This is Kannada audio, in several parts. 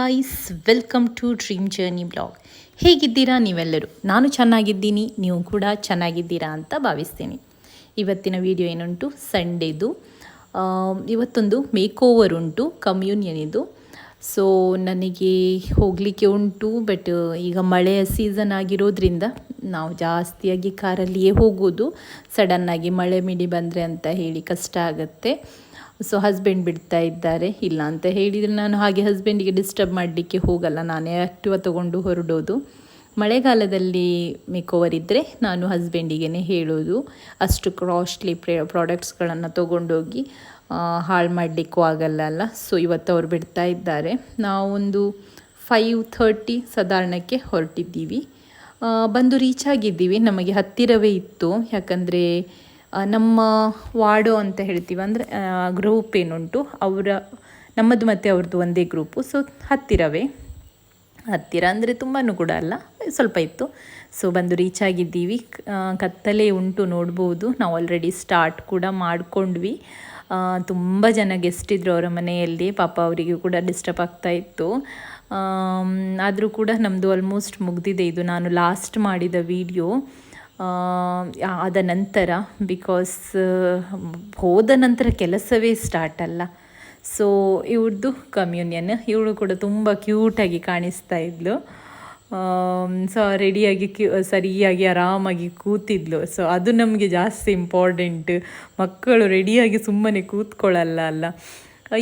Guys, welcome to dream journey blog. ಹೇಗಿದ್ದೀರಾ ನೀವೆಲ್ಲರೂ? ನಾನು ಚೆನ್ನಾಗಿದ್ದೀನಿ, ನೀವು ಕೂಡ ಚೆನ್ನಾಗಿದ್ದೀರಾ ಅಂತ ಭಾವಿಸ್ತೀನಿ. ಇವತ್ತಿನ ವಿಡಿಯೋ ಏನುಂಟು, ಸಂಡೇದು. ಇವತ್ತೊಂದು ಮೇಕ್ ಓವರ್ ಉಂಟು, ಕಮ್ಯೂನಿಯನ್ ಇದು. ಸೊ ನನಗೆ ಹೋಗಲಿಕ್ಕೆ ಉಂಟು, ಬಟ್ ಈಗ ಮಳೆಯ ಸೀಸನ್ ಆಗಿರೋದ್ರಿಂದ ನಾವು ಜಾಸ್ತಿಯಾಗಿ ಕಾರಲ್ಲಿಯೇ ಹೋಗೋದು. ಸಡನ್ನಾಗಿ ಮಳೆ ಮಿಡಿ ಬಂದರೆ ಅಂತ ಹೇಳಿ ಕಷ್ಟ ಆಗುತ್ತೆ. ಸೊ ಹಸ್ಬೆಂಡ್ ಬಿಡ್ತಾ ಇದ್ದಾರೆ, ಇಲ್ಲ ಅಂತ ಹೇಳಿದರೆ ನಾನು ಹಾಗೆ ಹಸ್ಬೆಂಡಿಗೆ ಡಿಸ್ಟರ್ಬ್ ಮಾಡಲಿಕ್ಕೆ ಹೋಗಲ್ಲ, ನಾನೇ ಆ್ಯಕ್ಟಿವ ತೊಗೊಂಡು ಹೊರಡೋದು. ಮಳೆಗಾಲದಲ್ಲಿ ಮೇಕೋವರ್ ಇದ್ದರೆ ನಾನು ಹಸ್ಬೆಂಡಿಗೆ ಹೇಳೋದು, ಅಷ್ಟು ಕಾಸ್ಟ್ಲಿ ಪ್ರಾಡಕ್ಟ್ಸ್ಗಳನ್ನು ತೊಗೊಂಡೋಗಿ ಹಾಳು ಮಾಡಲಿಕ್ಕೂ ಆಗಲ್ಲ ಅಲ್ಲ. ಸೊ ಇವತ್ತು ಅವ್ರು ಬಿಡ್ತಾ ಇದ್ದಾರೆ. ನಾವೊಂದು 5:30 ಸಾಧಾರಣಕ್ಕೆ ಹೊರಟಿದ್ದೀವಿ. ಬಂದು ರೀಚ್ ಆಗಿದ್ದೀವಿ. ನಮಗೆ ಹತ್ತಿರವೇ ಇತ್ತು, ಯಾಕಂದರೆ ನಮ್ಮ ವಾರ್ಡೋ ಅಂತ ಹೇಳ್ತೀವಿ, ಅಂದರೆ ಗ್ರೂಪ್ ಏನುಂಟು ನಮ್ಮದು ಮತ್ತು ಅವ್ರದ್ದು ಒಂದೇ ಗ್ರೂಪು. ಸೊ ಹತ್ತಿರ ಅಂದರೆ ತುಂಬಾ ಕೂಡ ಅಲ್ಲ, ಸ್ವಲ್ಪ ಇತ್ತು. ಸೊ ಬಂದು ರೀಚ್ ಆಗಿದ್ದೀವಿ. ಕತ್ತಲೆ ಉಂಟು, ನೋಡ್ಬೋದು. ನಾವು ಆಲ್ರೆಡಿ ಸ್ಟಾರ್ಟ್ ಕೂಡ ಮಾಡಿಕೊಂಡ್ವಿ. ತುಂಬ ಜನ ಗೆಸ್ಟ್ ಇದ್ದರು ಅವರ ಮನೆಯಲ್ಲಿ, ಪಾಪ ಅವರಿಗೂ ಕೂಡ ಡಿಸ್ಟರ್ಬ್ ಆಗ್ತಾಯಿತ್ತು. ಆದರೂ ಕೂಡ ನಮ್ಮದು ಆಲ್ಮೋಸ್ಟ್ ಮುಗ್ದಿದೆ. ಇದು ನಾನು ಲಾಸ್ಟ್ ಮಾಡಿದ ವಿಡಿಯೋ ಆದ ನಂತರ, ಬಿಕಾಸ್ ಹೋದ ನಂತರ ಕೆಲಸವೇ ಸ್ಟಾರ್ಟ್ ಅಲ್ಲ. ಸೊ ಇವ್ರದ್ದು ಕಮ್ಯೂನಿಯನ್, ಇವಳು ಕೂಡ ತುಂಬ ಕ್ಯೂಟಾಗಿ ಕಾಣಿಸ್ತಾ ಇದ್ಲು. ಸೊ ರೆಡಿಯಾಗಿ ಸರಿಯಾಗಿ ಆರಾಮಾಗಿ ಕೂತಿದ್ಲು. ಸೊ ಅದು ನಮಗೆ ಜಾಸ್ತಿ ಇಂಪಾರ್ಟೆಂಟ್. ಮಕ್ಕಳು ರೆಡಿಯಾಗಿ ಸುಮ್ಮನೆ ಕೂತ್ಕೊಳ್ಳಲ್ಲ ಅಲ್ಲ.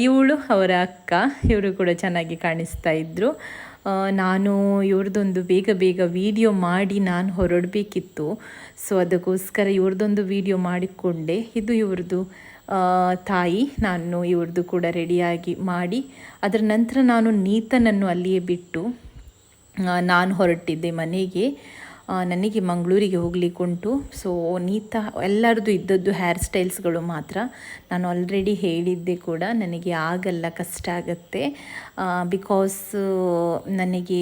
ಇವಳು ಅವರ ಅಕ್ಕ, ಇವರು ಕೂಡ ಚೆನ್ನಾಗಿ ಕಾಣಿಸ್ತಾ ಇದ್ದರು. ನಾನು ಇವ್ರದ್ದೊಂದು ಬೇಗ ವಿಡಿಯೋ ಮಾಡಿ ನಾನು ಹೊರಡಬೇಕಿತ್ತು. ಸೊ ಅದಕ್ಕೋಸ್ಕರ ಇವ್ರದ್ದೊಂದು ವಿಡಿಯೋ ಮಾಡಿಕೊಂಡೆ. ಇದು ಇವ್ರದ್ದು ತಾಯಿ. ನಾನು ಇವ್ರದ್ದು ಕೂಡ ರೆಡಿಯಾಗಿ ಮಾಡಿ ಅದರ ನಂತರ ನಾನು ನೀತನನ್ನು ಅಲ್ಲಿಯೇ ಬಿಟ್ಟು ನಾನು ಹೊರಟಿದ್ದೆ ಮನೆಗೆ. ನನಗೆ ಮಂಗಳೂರಿಗೆ ಹೋಗಲಿಕ್ಕುಂಟು. ಸೊ ನೀತ ಎಲ್ಲರದ್ದು ಇದ್ದದ್ದು ಹೇರ್ ಸ್ಟೈಲ್ಸ್ಗಳು ಮಾತ್ರ. ನಾನು ಆಲ್ರೆಡಿ ಹೇಳಿದ್ದೆ ಕೂಡ, ನನಗೆ ಆಗಲ್ಲ, ಕಷ್ಟ ಆಗುತ್ತೆ. ಬಿಕಾಸ್ ನನಗೆ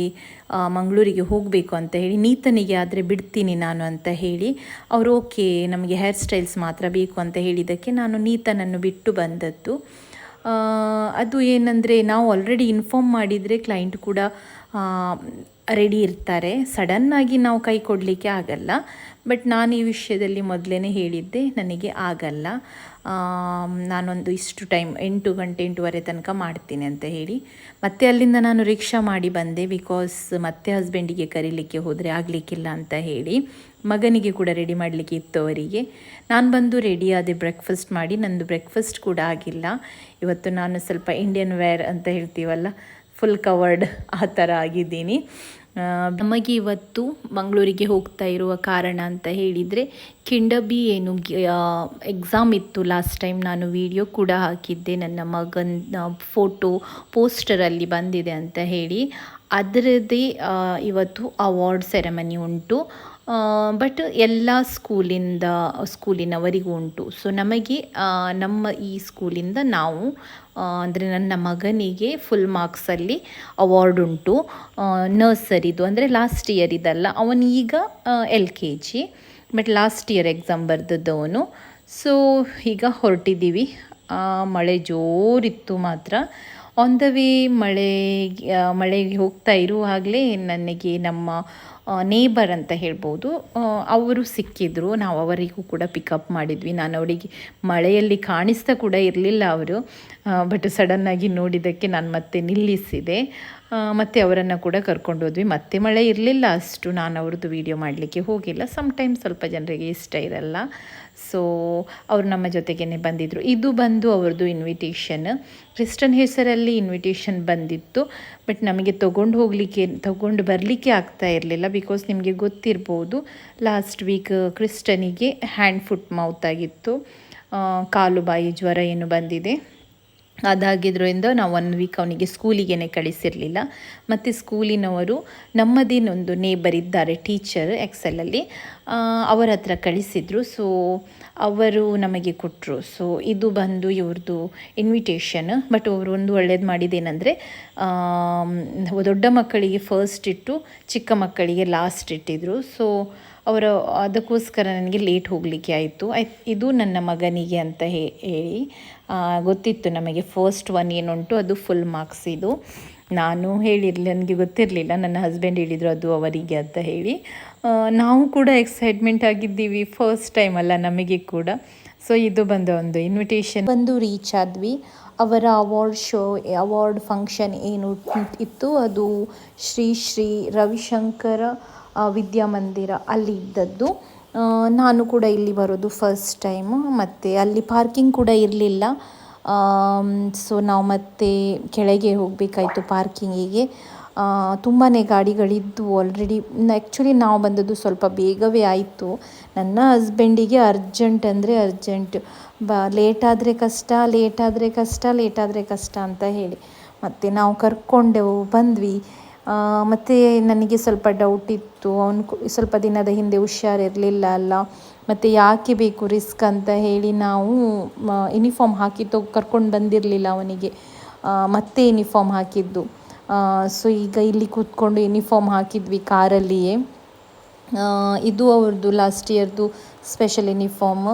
ಮಂಗಳೂರಿಗೆ ಹೋಗಬೇಕು ಅಂತ ಹೇಳಿ, ನೀತನಿಗೆ ಆದರೆ ಬಿಡ್ತೀನಿ ನಾನು ಅಂತ ಹೇಳಿ ಅವರು ಓಕೆ ನಮಗೆ ಹೇರ್ ಸ್ಟೈಲ್ಸ್ ಮಾತ್ರ ಬೇಕು ಅಂತ ಹೇಳಿದ್ದಕ್ಕೆ ನಾನು ನೀತನನ್ನು ಬಿಟ್ಟು ಬಂದದ್ದು. ಅದು ಏನಂದರೆ, ನಾವು ಆಲ್ರೆಡಿ ಇನ್ಫಾರ್ಮ್ ಮಾಡಿದರೆ ಕ್ಲೈಂಟ್ ಕೂಡ ರೆಡಿ ಇರ್ತಾರೆ. ಸಡನ್ನಾಗಿ ನಾವು ಕೈ ಕೊಡಲಿಕ್ಕೆ ಆಗಲ್ಲ. ಬಟ್ ನಾನು ಈ ವಿಷಯದಲ್ಲಿ ಮೊದಲೇ ಹೇಳಿದ್ದೆ, ನನಗೆ ಆಗಲ್ಲ, ನಾನೊಂದು ಇಷ್ಟು ಟೈಮ್ 8 ಗಂಟೆ 8:30 ತನಕ ಮಾಡ್ತೀನಿ ಅಂತ ಹೇಳಿ. ಮತ್ತೆ ಅಲ್ಲಿಂದ ನಾನು ರಿಕ್ಷಾ ಮಾಡಿ ಬಂದೆ. ಬಿಕಾಸ್ ಮತ್ತೆ ಹಸ್ಬೆಂಡಿಗೆ ಕರೀಲಿಕ್ಕೆ ಹೋದರೆ ಆಗಲಿಕ್ಕಿಲ್ಲ ಅಂತ ಹೇಳಿ, ಮಗನಿಗೆ ಕೂಡ ರೆಡಿ ಮಾಡಲಿಕ್ಕೆ ಇತ್ತು ಅವರಿಗೆ. ನಾನು ಬಂದು ರೆಡಿ ಆದೆ, ಬ್ರೇಕ್ಫಾಸ್ಟ್ ಮಾಡಿ. ನಂದು ಬ್ರೇಕ್ಫಾಸ್ಟ್ ಕೂಡ ಆಗಿಲ್ಲ. ಇವತ್ತು ನಾನು ಸ್ವಲ್ಪ ಇಂಡಿಯನ್ ವೇರ್ ಅಂತ ಹೇಳ್ತೀವಲ್ಲ, ಫುಲ್ ಕವರ್ಡ್ ಆ ಥರ ಆಗಿದ್ದೀನಿ. ನಮಗೆ ಇವತ್ತು ಮಂಗಳೂರಿಗೆ ಹೋಗ್ತಾ ಇರುವ ಕಾರಣ ಅಂತ ಹೇಳಿದರೆ, ಕಿಂಡಬಿ ಏನು ಎಕ್ಸಾಮ್ ಇತ್ತು. ಲಾಸ್ಟ್ ಟೈಮ್ ನಾನು ವಿಡಿಯೋ ಕೂಡ ಹಾಕಿದ್ದೆ, ನನ್ನ ಮಗನ ಫೋಟೋ ಪೋಸ್ಟರಲ್ಲಿ ಬಂದಿದೆ ಅಂತ ಹೇಳಿ. ಅದರದ್ದೇ ಇವತ್ತು ಅವಾರ್ಡ್ ಸೆರೆಮನಿ ಉಂಟು. ಬಟ್ ಎಲ್ಲ ಸ್ಕೂಲಿನವರಿಗೂ ಉಂಟು. ಸೊ ನಮಗೆ ನಮ್ಮ ಈ ಸ್ಕೂಲಿಂದ ನಾವು ಅಂದರೆ ನನ್ನ ಮಗನಿಗೆ ಫುಲ್ ಮಾರ್ಕ್ಸಲ್ಲಿ ಅವಾರ್ಡ್ ಉಂಟು. ನರ್ಸರಿದು, ಅಂದರೆ ಲಾಸ್ಟ್ ಇಯರ್ ಇದಲ್ಲ, ಅವನೀಗ LKG, but last year exam ಬರೆದದ್ದವನು. ಸೊ ಈಗ ಹೊರಟಿದ್ದೀವಿ. ಮಳೆ ಜೋರಿತ್ತು ಮಾತ್ರ. ಆನ್ ದ ವೇ ಮಳೆಗೆ ಹೋಗ್ತಾ ಇರುವಾಗಲೇ ನನಗೆ ನಮ್ಮ ನೇಬರ್ ಅಂತ ಹೇಳ್ಬೋದು, ಅವರು ಸಿಕ್ಕಿದ್ರು. ನಾವು ಅವರಿಗೂ ಕೂಡ ಪಿಕಪ್ ಮಾಡಿದ್ವಿ. ನಾನು ಅವರಿಗೆ ಮಳೆಯಲ್ಲಿ ಕಾಣಿಸ್ತಾ ಕೂಡ ಇರಲಿಲ್ಲ ಅವರು, ಬಟ್ ಸಡನ್ನಾಗಿ ನೋಡಿದ್ದಕ್ಕೆ ನಾನು ಮತ್ತೆ ನಿಲ್ಲಿಸಿದೆ. ಮತ್ತು ಅವರನ್ನು ಕೂಡ ಕರ್ಕೊಂಡು ಹೋದ್ವಿ. ಮತ್ತೆ ಮಳೆ ಇರಲಿಲ್ಲ ಅಷ್ಟು, ನಾನು ಅವ್ರದ್ದು ವೀಡಿಯೋ ಮಾಡಲಿಕ್ಕೆ ಹೋಗಿಲ್ಲ. ಸಮ್ಟೈಮ್ಸ್ ಸ್ವಲ್ಪ ಜನರಿಗೆ ಇಷ್ಟ ಇರಲ್ಲ. ಸೊ ಅವರು ನಮ್ಮ ಜೊತೆಗೇ ಬಂದಿದ್ದರು. ಇದು ಬಂದು ಅವ್ರದ್ದು ಇನ್ವಿಟೇಷನ್, ಕ್ರಿಸ್ಟನ್ ಹೆಸರಲ್ಲಿ ಇನ್ವಿಟೇಷನ್ ಬಂದಿತ್ತು. ಬಟ್ ನಮಗೆ ತಗೊಂಡು ಬರಲಿಕ್ಕೆ ಆಗ್ತಾ ಇರಲಿಲ್ಲ. ಬಿಕಾಸ್ ನಿಮಗೆ ಗೊತ್ತಿರ್ಬೋದು, ಲಾಸ್ಟ್ ವೀಕ್ ಕ್ರಿಸ್ಟನಿಗೆ ಹ್ಯಾಂಡ್ ಫುಟ್ ಮೌತ್ ಆಗಿತ್ತು, ಕಾಲು ಬಾಯಿ ಜ್ವರ ಏನು ಬಂದಿದೆ. ಅದಾಗಿದ್ದರಿಂದ ನಾವು 1 ವೀಕ್ ಅವನಿಗೆ ಸ್ಕೂಲಿಗೆ ಕಳಿಸಿರಲಿಲ್ಲ. ಮತ್ತು ಸ್ಕೂಲಿನವರು ನಮ್ಮದೇನೊಂದು ನೇಬರ್ ಇದ್ದಾರೆ, ಟೀಚರ್ ಎಕ್ಸೆಲಲ್ಲಿ, ಅವರ ಹತ್ರ ಕಳಿಸಿದರು. ಸೊ ಅವರು ನಮಗೆ ಕೊಟ್ಟರು. ಸೊ ಇದು ಬಂದು ಇವ್ರದ್ದು ಇನ್ವಿಟೇಷನ್. ಬಟ್ ಅವರು ಒಂದು ಒಳ್ಳೇದು ಮಾಡಿದ್ದೇನೆಂದರೆ, ದೊಡ್ಡ ಮಕ್ಕಳಿಗೆ ಫಸ್ಟ್ ಇಟ್ಟು ಚಿಕ್ಕ ಮಕ್ಕಳಿಗೆ ಲಾಸ್ಟ್ ಇಟ್ಟಿದ್ರು. ಸೊ ಅದಕ್ಕೋಸ್ಕರ ನನಗೆ ಲೇಟ್ ಹೋಗಲಿಕ್ಕೆ ಆಯಿತು. ಇದು ನನ್ನ ಮಗನಿಗೆ ಅಂತ ಹೇಳಿ ಗೊತ್ತಿತ್ತು ನಮಗೆ ಫಸ್ಟ್ ಒನ್ ಏನುಂಟು ಅದು ಫುಲ್ ಮಾರ್ಕ್ಸ್. ಇದು ನಾನು ಹೇಳಿರಲಿಲ್ಲ, ನನಗೆ ಗೊತ್ತಿರಲಿಲ್ಲ, ನನ್ನ ಹಸ್ಬೆಂಡ್ ಹೇಳಿದರು ಅದು ಅವರಿಗೆ ಅಂತ ಹೇಳಿ. ನಾವು ಕೂಡ ಎಕ್ಸೈಟ್ಮೆಂಟ್ ಆಗಿದ್ದೀವಿ, ಫಸ್ಟ್ ಟೈಮ್ ಅಲ್ಲ ನಮಗೆ ಕೂಡ. ಸೊ ಇದು ಬಂದ ಒಂದು ಇನ್ವಿಟೇಷನ್ ಬಂದು ರೀಚ್ ಆದ್ವಿ. ಅವರ ಅವಾರ್ಡ್ ಫಂಕ್ಷನ್ ಏನು ಇತ್ತು ಅದು ಶ್ರೀ ರವಿಶಂಕರ ವಿದ್ಯಾಮಂದಿರ ಅಲ್ಲಿ ಇದ್ದದ್ದು. ನಾನು ಕೂಡ ಇಲ್ಲಿ ಬರೋದು ಫಸ್ಟ್ ಟೈಮು. ಮತ್ತು ಅಲ್ಲಿ ಪಾರ್ಕಿಂಗ್ ಕೂಡ ಇರಲಿಲ್ಲ. ಸೊ ನಾವು ಮತ್ತೆ ಕೆಳಗೆ ಹೋಗಬೇಕಾಯ್ತು ಪಾರ್ಕಿಂಗಿಗೆ. ತುಂಬಾ ಗಾಡಿಗಳಿದ್ದು ಆಲ್ರೆಡಿ. ಆ್ಯಕ್ಚುಲಿ ನಾವು ಬಂದದ್ದು ಸ್ವಲ್ಪ ಬೇಗವೇ ಆಯಿತು. ನನ್ನ ಹಸ್ಬೆಂಡಿಗೆ ಅರ್ಜೆಂಟ್ ಅಂದರೆ ಅರ್ಜೆಂಟ್, ಲೇಟಾದರೆ ಕಷ್ಟ ಅಂತ ಹೇಳಿ ಮತ್ತು ನಾವು ಕರ್ಕೊಂಡೆವು ಬಂದ್ವಿ. ಮತ್ತು ನನಗೆ ಸ್ವಲ್ಪ ಡೌಟ್ ಇತ್ತು, ಅವನು ಸ್ವಲ್ಪ ದಿನದ ಹಿಂದೆ ಹುಷಾರಿರಲಿಲ್ಲ ಅಲ್ಲ, ಮತ್ತು ಯಾಕೆ ಬೇಕು ರಿಸ್ಕ್ ಅಂತ ಹೇಳಿ ನಾವು ಯೂನಿಫಾರ್ಮ್ ಹಾಕಿ ಕರ್ಕೊಂಡು ಬಂದಿರಲಿಲ್ಲ ಅವನಿಗೆ, ಮತ್ತೆ ಯೂನಿಫಾರ್ಮ್ ಹಾಕಿದ್ದು. ಸೊ ಈಗ ಇಲ್ಲಿ ಕೂತ್ಕೊಂಡು ಯೂನಿಫಾರ್ಮ್ ಹಾಕಿದ್ವಿ ಕಾರಲ್ಲಿಯೇ. ಇದು ಅವ್ರದ್ದು ಲಾಸ್ಟ್ ಇಯರ್ದು ಸ್ಪೆಷಲ್ ಯೂನಿಫಾರ್ಮ್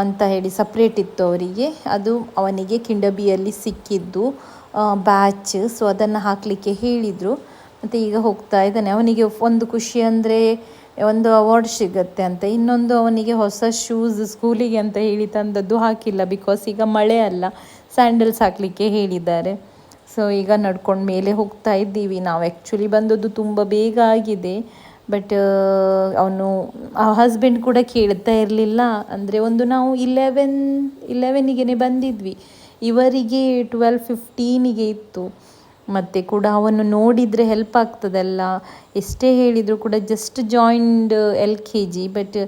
ಅಂತ ಹೇಳಿ ಸಪ್ರೇಟ್ ಇತ್ತು ಅವರಿಗೆ. ಅದು ಅವನಿಗೆ ಕಿಂಡಬಿಯಲ್ಲಿ ಸಿಕ್ಕಿದ್ದು ಬ್ಯಾಚ್. ಸೊ ಅದನ್ನು ಹಾಕಲಿಕ್ಕೆ ಹೇಳಿದರು. ಮತ್ತು ಈಗ ಹೋಗ್ತಾ ಇದ್ದಾನೆ. ಅವನಿಗೆ ಒಂದು ಖುಷಿ ಅಂದರೆ ಒಂದು ಅವಾರ್ಡ್ ಸಿಗುತ್ತೆ ಅಂತ, ಇನ್ನೊಂದು ಅವನಿಗೆ ಹೊಸ ಶೂಸ್ ಸ್ಕೂಲಿಗೆ ಅಂತ ಹೇಳಿ ತಂದದ್ದು ಹಾಕಿಲ್ಲ, ಬಿಕಾಸ್ ಈಗ ಮಳೆ ಅಲ್ಲ, ಸ್ಯಾಂಡಲ್ಸ್ ಹಾಕಲಿಕ್ಕೆ ಹೇಳಿದ್ದಾರೆ. ಸೊ ಈಗ ನಡ್ಕೊಂಡು ಮೇಲೆ ಹೋಗ್ತಾ ಇದ್ದೀವಿ. ನಾವು ಆ್ಯಕ್ಚುಲಿ ಬಂದದ್ದು ತುಂಬ ಬೇಗ ಆಗಿದೆ. ಬಟ್ ಅವನು ಹಸ್ಬೆಂಡ್ ಕೂಡ ಕೇಳ್ತಾ ಇರಲಿಲ್ಲ. ಅಂದರೆ ನಾವು 11ಗೆ ಬಂದಿದ್ವಿ, ಇವರಿಗೆ 12:15 ಇತ್ತು. ಮತ್ತು ಕೂಡ ಅವನು ನೋಡಿದರೆ ಹೆಲ್ಪ್ ಆಗ್ತದಲ್ಲ, ಎಷ್ಟೇ ಹೇಳಿದರೂ ಕೂಡ ಜಸ್ಟ್ ಜಾಯಿಂಡ್ LKG. ಬಟ್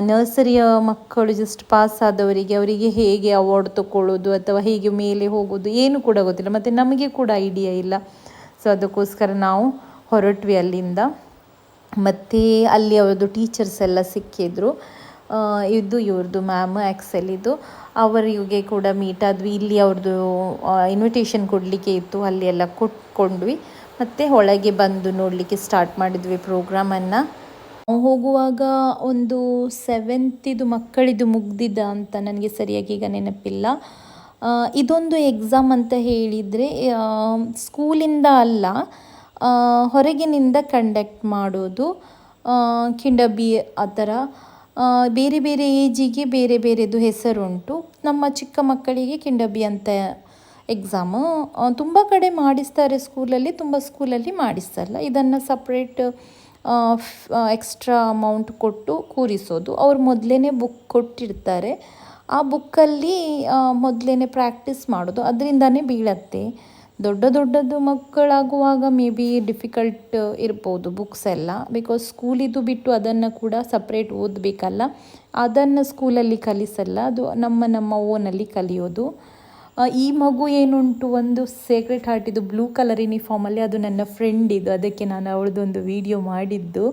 ನರ್ಸರಿಯ ಮಕ್ಕಳು ಜಸ್ಟ್ ಪಾಸ್ ಆದವರಿಗೆ ಅವರಿಗೆ ಹೇಗೆ ಅವಾರ್ಡ್ ತಗೊಳ್ಳೋದು ಅಥವಾ ಹೇಗೆ ಮೇಲೆ ಹೋಗೋದು ಏನು ಕೂಡ ಗೊತ್ತಿಲ್ಲ, ಮತ್ತು ನಮಗೆ ಕೂಡ ಐಡಿಯಾ ಇಲ್ಲ. ಸೊ ಅದಕ್ಕೋಸ್ಕರ ನಾವು ಹೊರಟ್ವಿ ಅಲ್ಲಿಂದ. ಮತ್ತು ಅಲ್ಲಿ ಅವ್ರದ್ದು ಟೀಚರ್ಸ್ ಎಲ್ಲ ಸಿಕ್ಕಿದ್ರು. ಇದು ಇವ್ರದ್ದು ಮ್ಯಾಮ್ ಎಕ್ಸೆಲಿದು, ಅವರಿಗೆ ಕೂಡ ಮೀಟ್ ಆದ್ವಿ. ಇಲ್ಲಿ ಅವ್ರದ್ದು ಇನ್ವಿಟೇಷನ್ ಕೊಡಲಿಕ್ಕೆ ಇತ್ತು, ಅಲ್ಲಿ ಎಲ್ಲ ಕೊಟ್ಕೊಂಡ್ವಿ. ಮತ್ತು ಒಳಗೆ ಬಂದು ನೋಡಲಿಕ್ಕೆ ಸ್ಟಾರ್ಟ್ ಮಾಡಿದ್ವಿ ಪ್ರೋಗ್ರಾಮನ್ನು. ಹೋಗುವಾಗ ಒಂದು 7th ಮಕ್ಕಳಿದು ಮುಗ್ದಿದ್ದ ಅಂತ ನನಗೆ ಸರಿಯಾಗಿ ಈಗ ನೆನಪಿಲ್ಲ. ಇದೊಂದು ಎಕ್ಸಾಮ್ ಅಂತ ಹೇಳಿದರೆ ಸ್ಕೂಲಿಂದ ಅಲ್ಲ, ಹೊರಗಿನಿಂದ ಕಂಡಕ್ಟ್ ಮಾಡೋದು. ಕಿಂಡಬಿ ಆ ಥರ ಬೇರೆ ಬೇರೆ ಏಜಿಗೆ ಬೇರೆ ಬೇರೆದು ಹೆಸರುಂಟು. ನಮ್ಮ ಚಿಕ್ಕ ಮಕ್ಕಳಿಗೆ ಕಿಂಡಬಿ ಅಂತ ಎಕ್ಸಾಮು ತುಂಬ ಕಡೆ ಮಾಡಿಸ್ತಾರೆ ಸ್ಕೂಲಲ್ಲಿ, ತುಂಬ ಸ್ಕೂಲಲ್ಲಿ ಮಾಡಿಸ್ತಲ್ಲ. ಇದನ್ನು ಸಪ್ರೇಟ್ ಎಕ್ಸ್ಟ್ರಾ ಅಮೌಂಟ್ ಕೊಟ್ಟು ಕೂರಿಸೋದು. ಅವ್ರು ಮೊದಲೇ ಬುಕ್ ಕೊಟ್ಟಿರ್ತಾರೆ, ಆ ಬುಕ್ಕಲ್ಲಿ ಮೊದಲೇ ಪ್ರಾಕ್ಟೀಸ್ ಮಾಡೋದು, ಅದರಿಂದನೇ ಬೀಳತ್ತೆ. ದೊಡ್ಡದು ಮಕ್ಕಳಾಗುವಾಗ ಮೇ ಬಿ ಡಿಫಿಕಲ್ಟ್ ಇರ್ಬೋದು ಬುಕ್ಸ್ ಎಲ್ಲ, ಬಿಕಾಸ್ ಸ್ಕೂಲಿದು ಬಿಟ್ಟು ಅದನ್ನು ಕೂಡ ಸಪ್ರೇಟ್ ಓದಬೇಕಲ್ಲ, ಅದನ್ನು ಸ್ಕೂಲಲ್ಲಿ ಕಲಿಸಲ್ಲ, ಅದು ನಮ್ಮ ಓನಲ್ಲಿ ಕಲಿಯೋದು. ಈ ಮಗು ಏನುಂಟು, ಒಂದು ಸೇಕ್ರೆಡ್ ಹಾರ್ಟಿದು ಬ್ಲೂ ಕಲರ್ ಯೂನಿಫಾರ್ಮಲ್ಲಿ, ಅದು ನನ್ನ ಫ್ರೆಂಡ್ ಇದು, ಅದಕ್ಕೆ ನಾನು ಅವಳದೊಂದು ವಿಡಿಯೋ ಮಾಡಿದ್ದು.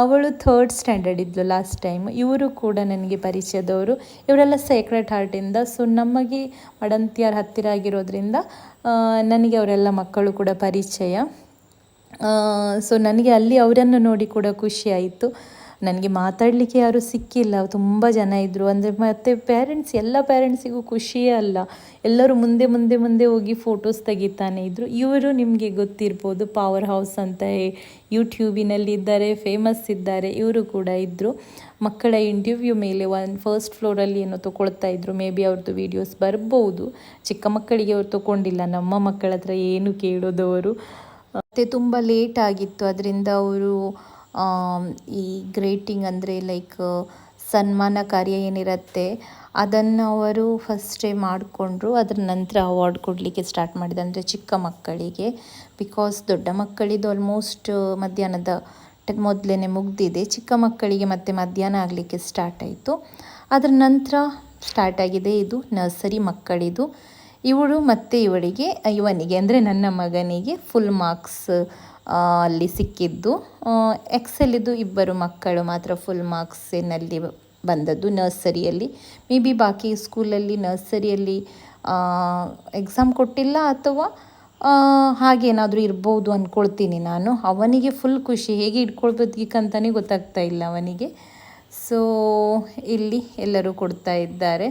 ಅವಳು 3rd ಸ್ಟ್ಯಾಂಡರ್ಡ್ ಇದ್ಲು ಲಾಸ್ಟ್ ಟೈಮ್. ಇವರು ಕೂಡ ನನಗೆ ಪರಿಚಯದವರು, ಇವರೆಲ್ಲ ಸೇಕ್ರೆಡ್ ಹಾರ್ಟಿಂದ. ಸೊ ನಮಗೆ ಮಡಂತಿಯಾರ್ ಹತ್ತಿರ ಆಗಿರೋದ್ರಿಂದ ನನಗೆ ಅವರೆಲ್ಲ ಮಕ್ಕಳು ಕೂಡ ಪರಿಚಯ. ಸೊ ನನಗೆ ಅಲ್ಲಿ ಅವರನ್ನು ನೋಡಿ ಕೂಡ ಖುಷಿ ಆಯಿತು. ನನಗೆ ಮಾತಾಡಲಿಕ್ಕೆ ಯಾರೂ ಸಿಕ್ಕಿಲ್ಲ, ತುಂಬ ಜನ ಇದ್ದರು. ಅಂದರೆ ಮತ್ತು ಎಲ್ಲ ಪೇರೆಂಟ್ಸಿಗೂ ಖುಷಿಯೇ ಅಲ್ಲ, ಎಲ್ಲರೂ ಮುಂದೆ ಹೋಗಿ ಫೋಟೋಸ್ ತೆಗಿತಾನೆ ಇದ್ದರು. ಇವರು ನಿಮಗೆ ಗೊತ್ತಿರ್ಬೋದು, ಪವರ್ ಹೌಸ್ ಅಂತ ಯೂಟ್ಯೂಬಿನಲ್ಲಿ ಇದ್ದಾರೆ, ಫೇಮಸ್ ಇದ್ದಾರೆ. ಇವರು ಕೂಡ ಇದ್ದರು. ಮಕ್ಕಳ ಇಂಟರ್ವ್ಯೂ ಮೇಲೆ ಫಸ್ಟ್ ಫ್ಲೋರಲ್ಲಿ ಏನೋ ತೊಗೊಳ್ತಾ ಇದ್ರು, ಮೇ ಬಿ ಅವ್ರದ್ದು ವೀಡಿಯೋಸ್ ಬರ್ಬೋದು. ಚಿಕ್ಕ ಮಕ್ಕಳಿಗೆ ಅವ್ರು ತೊಗೊಂಡಿಲ್ಲ, ನಮ್ಮ ಮಕ್ಕಳ ಹತ್ರ ಏನು ಕೇಳೋದವರು. ಮತ್ತು ತುಂಬ ಲೇಟ್ ಆಗಿತ್ತು, ಅದರಿಂದ ಅವರು ಈ ಗ್ರೇಟಿಂಗ್ ಅಂದರೆ ಲೈಕ್ ಸನ್ಮಾನ ಕಾರ್ಯ ಏನಿರುತ್ತೆ ಅದನ್ನು ಅವರು ಫಸ್ಟೇ ಮಾಡಿಕೊಂಡ್ರು. ಅದರ ನಂತರ ಅವಾರ್ಡ್ ಕೊಡಲಿಕ್ಕೆ ಸ್ಟಾರ್ಟ್ ಮಾಡಿದೆ, ಅಂದರೆ ಚಿಕ್ಕ ಮಕ್ಕಳಿಗೆ. ಬಿಕಾಸ್ ದೊಡ್ಡ ಮಕ್ಕಳಿದು ಆಲ್ಮೋಸ್ಟ್ ಮಧ್ಯಾಹ್ನದ ಮೊದಲೇ ಮುಗ್ದಿದೆ, ಚಿಕ್ಕ ಮಕ್ಕಳಿಗೆ ಮತ್ತೆ ಮಧ್ಯಾಹ್ನ ಆಗಲಿಕ್ಕೆ ಸ್ಟಾರ್ಟ್ ಆಯಿತು. ಅದರ ನಂತರ ಸ್ಟಾರ್ಟ್ ಆಗಿದೆ ಇದು ನರ್ಸರಿ ಮಕ್ಕಳಿದು. ಇವಳು ಮತ್ತು ಇವನಿಗೆ ಅಂದರೆ ನನ್ನ ಮಗನಿಗೆ ಫುಲ್ ಮಾರ್ಕ್ಸ್ ಅಲ್ಲಿ ಸಿಕ್ಕಿದ್ದು. ಎಕ್ಸೆಲಿದು 2 ಮಕ್ಕಳು ಮಾತ್ರ ಫುಲ್ ಮಾರ್ಕ್ಸಿನಲ್ಲಿ ಬಂದದ್ದು ನರ್ಸರಿಯಲ್ಲಿ. ಮೇ ಬಿ ಬಾಕಿ ಸ್ಕೂಲಲ್ಲಿ ನರ್ಸರಿಯಲ್ಲಿ ಎಕ್ಸಾಮ್ ಕೊಟ್ಟಿಲ್ಲ, ಅಥವಾ ಹಾಗೇನಾದರೂ ಇರ್ಬೋದು ಅಂದ್ಕೊಳ್ತೀನಿ ನಾನು. ಅವನಿಗೆ ಫುಲ್ ಖುಷಿ, ಹೇಗೆ ಇಟ್ಕೊಳ್ಬೇಕಂತಲೇ ಗೊತ್ತಾಗ್ತಾ ಇಲ್ಲ ಅವನಿಗೆ. ಸೊ ಇಲ್ಲಿ ಎಲ್ಲರೂ ಕೊಡ್ತಾ ಇದ್ದಾರೆ,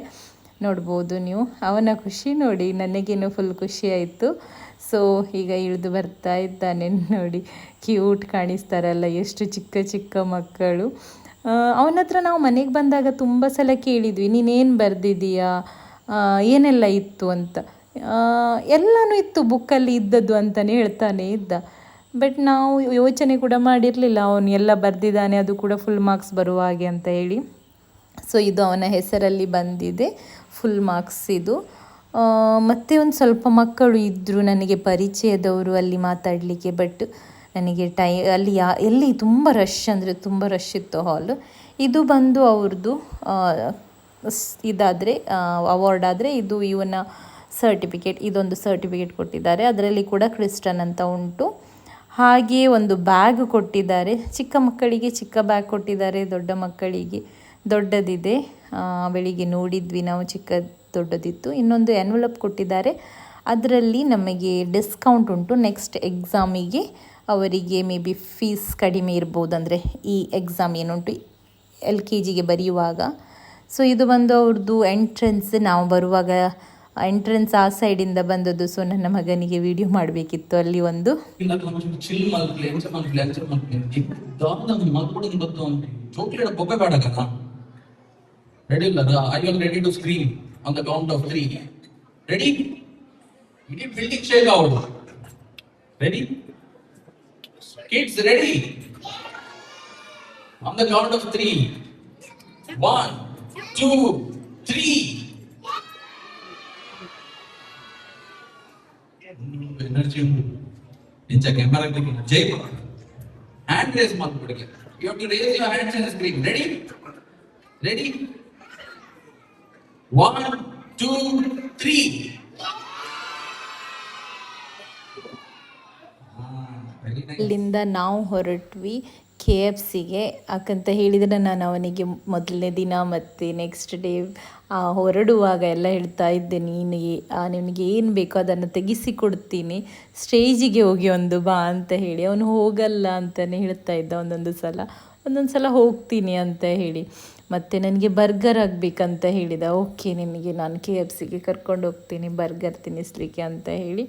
ನೋಡ್ಬೋದು ನೀವು. ಅವನ ಖುಷಿ ನೋಡಿ, ನನಗೇನು ಫುಲ್ ಖುಷಿ ಆಯಿತು. ಸೊ ಈಗ ಇಳಿದು ಬರ್ತಾ ಇದ್ದಾನೆ ನೋಡಿ, ಕ್ಯೂಟ್ ಕಾಣಿಸ್ತಾರಲ್ಲ ಎಷ್ಟು ಚಿಕ್ಕ ಚಿಕ್ಕ ಮಕ್ಕಳು. ಅವನ ಹತ್ರ ನಾವು ಮನೆಗೆ ಬಂದಾಗ ತುಂಬ ಸಲ ಕೇಳಿದ್ವಿ, ನೀನೇನು ಬರೆದಿದ್ದೀಯಾ, ಏನೆಲ್ಲ ಇತ್ತು ಅಂತ. ಎಲ್ಲನೂ ಇತ್ತು ಬುಕ್ಕಲ್ಲಿ ಇದ್ದದ್ದು ಅಂತಲೇ ಹೇಳ್ತಾನೆ ಇದ್ದ. ಬಟ್ ನಾವು ಯೋಚನೆ ಕೂಡ ಮಾಡಿರಲಿಲ್ಲ ಅವನು ಎಲ್ಲ ಬರೆದಿದ್ದಾನೆ, ಅದು ಕೂಡ ಫುಲ್ ಮಾರ್ಕ್ಸ್ ಬರುವ ಹಾಗೆ ಅಂತ ಹೇಳಿ. ಸೊ ಇದು ಅವನ ಹೆಸರಲ್ಲಿ ಬಂದಿದೆ, ಫುಲ್ ಮಾರ್ಕ್ಸ್ ಇದು. ಮತ್ತು ಒಂದು ಸ್ವಲ್ಪ ಮಕ್ಕಳು ಇದ್ದರು ನನಗೆ ಪರಿಚಯದವರು ಅಲ್ಲಿ ಮಾತಾಡಲಿಕ್ಕೆ. ಬಟ್ ನನಗೆ ಅಲ್ಲಿ ಎಲ್ಲಿ ತುಂಬ ರಶ್ ಅಂದರೆ ತುಂಬ ರಶ್ ಇತ್ತು ಹಾಲ್. ಇದು ಬಂದು ಅವ್ರದ್ದು ಇದಾದರೆ ಅವಾರ್ಡ್ ಆದರೆ ಇದು ಇವನ ಸರ್ಟಿಫಿಕೇಟ್, ಇದೊಂದು ಸರ್ಟಿಫಿಕೇಟ್ ಕೊಟ್ಟಿದ್ದಾರೆ. ಅದರಲ್ಲಿ ಕೂಡ ಕ್ರಿಸ್ಟನ್ ಅಂತ ಉಂಟು. ಹಾಗೆಯೇ ಒಂದು ಬ್ಯಾಗ್ ಕೊಟ್ಟಿದ್ದಾರೆ, ಚಿಕ್ಕ ಮಕ್ಕಳಿಗೆ ಚಿಕ್ಕ ಬ್ಯಾಗ್ ಕೊಟ್ಟಿದ್ದಾರೆ, ದೊಡ್ಡ ಮಕ್ಕಳಿಗೆ ದೊಡ್ಡದಿದೆ. ಬೆಳಿಗ್ಗೆ ನೋಡಿದ್ವಿ ನಾವು, ಚಿಕ್ಕ ದೊಡ್ಡದಿತ್ತು. ಇನ್ನೊಂದು ಎನ್ವಲಪ್ ಕೊಟ್ಟಿದ್ದಾರೆ, ಅದರಲ್ಲಿ ನಮಗೆ ಡಿಸ್ಕೌಂಟ್ ಉಂಟು. ನೆಕ್ಸ್ಟ್ ಎಕ್ಸಾಮಿಗೆ ಅವರಿಗೆ ಮೇ ಬಿ ಫೀಸ್ ಕಡಿಮೆ ಇರ್ಬೋದು, ಅಂದರೆ ಈ ಎಕ್ಸಾಮ್ ಏನುಂಟು LKGಗೆ ಬರೆಯುವಾಗ. ಸೊ ಇದು ಬಂದು ಅವ್ರದ್ದು ಎಂಟ್ರೆನ್ಸ್. ನಾವು ಬರುವಾಗ ಎಂಟ್ರೆನ್ಸ್ ಆ ಸೈಡಿಂದ ಬಂದದ್ದು. ಸೊ ನನ್ನ ಮಗನಿಗೆ ವಿಡಿಯೋ ಮಾಡಬೇಕಿತ್ತು ಅಲ್ಲಿ ಒಂದು. Ready, Lada? Are you all ready to scream on the count of 3? Ready? We need building shake out. Ready? Kids, ready? On the count of 3. 1, 2, 3. Energy. Incha camera clicking. Jay. Hand raise ಮಾಡ್ಬಿಡಿ. You have to raise your hands and scream. Ready? Ready? 1, 2, 3. ಅಲ್ಲಿಂದ ನಾವು ಹೊರಟ್ವಿ KFCಗೆ. ಯಾಕಂತ ಹೇಳಿದರೆ ನಾನು ಅವನಿಗೆ ಮೊದಲನೇ ದಿನ ಮತ್ತು ನೆಕ್ಸ್ಟ್ ಡೇ ಹೊರಡುವಾಗ ಎಲ್ಲ ಹೇಳ್ತಾ ಇದ್ದೆ, ನಿನಗೆ ಏನು ಬೇಕೋ ಅದನ್ನು ತೆಗಿಸಿ ಕೊಡ್ತೀನಿ, ಸ್ಟೇಜಿಗೆ ಹೋಗಿ ಒಂದು ಬಾ ಅಂತ ಹೇಳಿ. ಅವನು ಹೋಗಲ್ಲ ಅಂತಲೇ ಹೇಳ್ತಾ ಇದ್ದ ಒಂದೊಂದು ಸಲ ಹೋಗ್ತೀನಿ ಅಂತ ಹೇಳಿ. ಮತ್ತು ನನಗೆ ಬರ್ಗರ್ ಆಗಬೇಕಂತ ಹೇಳಿದ. ಓಕೆ, ನಿನಗೆ ನಾನು KFCಗೆ ಕರ್ಕೊಂಡು ಹೋಗ್ತೀನಿ ಬರ್ಗರ್ ತಿನ್ನಿಸ್ಲಿಕ್ಕೆ ಅಂತ ಹೇಳಿ.